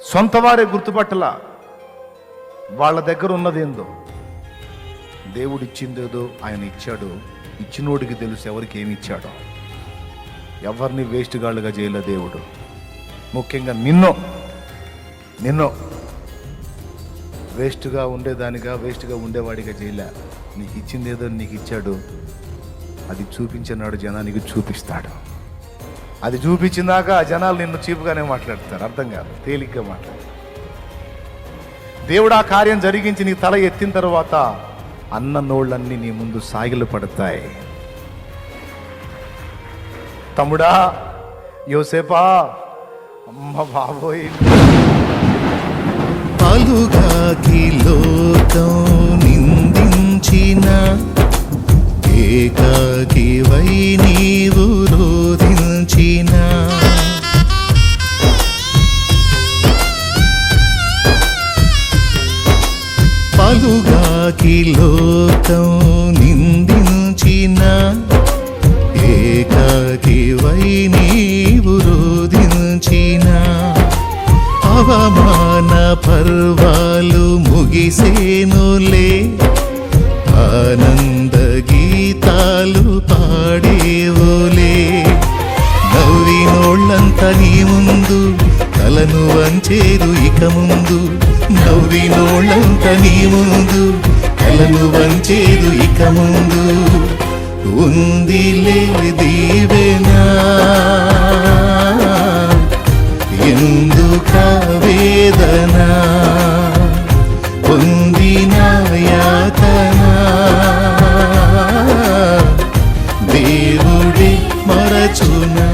సొంత వారే గుర్తుపట్టలా. వాళ్ళ దగ్గర ఉన్నదేందో, దేవుడు ఇచ్చిందేదో ఆయన ఇచ్చాడు. ఇచ్చినోడికి తెలుసు ఎవరికి ఏమి ఇచ్చాడో. ఎవరిని వేస్ట్ గాళ్ళుగా చేయలే దేవుడు. ముఖ్యంగా నిన్ను వేస్ట్గా ఉండేదానిగా, వేస్ట్గా ఉండేవాడిగా చేయలే. నీకు ఇచ్చిందేదో నీకు ఇచ్చాడు. అది చూపించినాడు, జనానికి చూపిస్తాడు. అది చూపించినాక జనాలు నిన్ను చీపుగానే మాట్లాడతారు, అర్థం కాదు, తేలిగ్గా మాట్లాడతారు. దేవుడు ఆ కార్యం జరిగించి నీ తల ఎత్తిన తర్వాత అన్న నోళ్ళన్నీ నీ ముందు సాగిలు పడతాయి. తమ్ముడా, యోసేపా, అమ్మ బాబోయ్, పలుగాకి లోకం నిందించిన ఏకాకివై నీవు రోధించిన పలుగాకి లోకం నిందించిన ఏకాకివై నీవు రోధించిన అవమాన పర్వాలు ముగిసేనులే, ఆనంద గీతాలు పాడేవులే. నవ్వినోళ్ళంతా నీ ముందు తలను వంచేరు ఇక ముందు. నవ్వినోళ్ళంతా నీ ముందు తలను వంచేరు ఇక ముందు. ఉందిలే దీవెనా, ఎందుక వేదన, పొందిన యాతన దేవుడే మరచునా.